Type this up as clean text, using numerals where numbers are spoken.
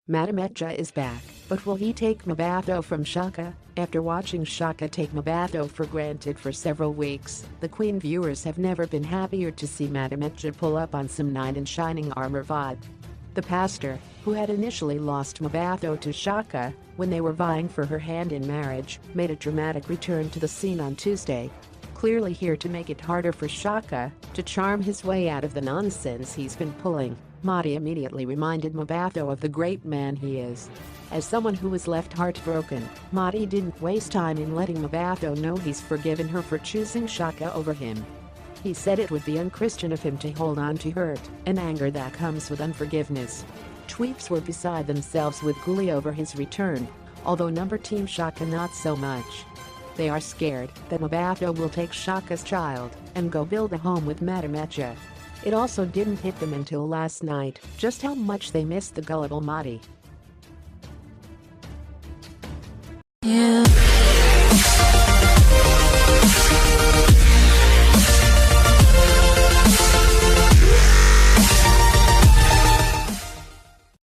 Matamecha is back, but will he take Mabato from Shaka? After watching Shaka take Mabato for granted for several weeks, the Queen viewers have never been happier to see Matamecha pull up on some knight in shining armor vibe. The pastor, who had initially lost Mabato to Shaka when they were vying for her hand in marriage, made a dramatic return to the scene on Tuesday. Clearly here to make it harder for Shaka to charm his way out of the nonsense he's been pulling, Mati immediately reminded Mabato of the great man he is. As someone who was left heartbroken, Mati didn't waste time in letting Mabato know he's forgiven her for choosing Shaka over him. He said it would be unchristian of him to hold on to hurt and anger that comes with unforgiveness. Tweeps were beside themselves with Guli over his return, although number team Shaka not so much. They are scared that Mabato will take Shaka's child and go build a home with Matamecha. It also didn't hit them until last night just how much they missed the gullible Mati.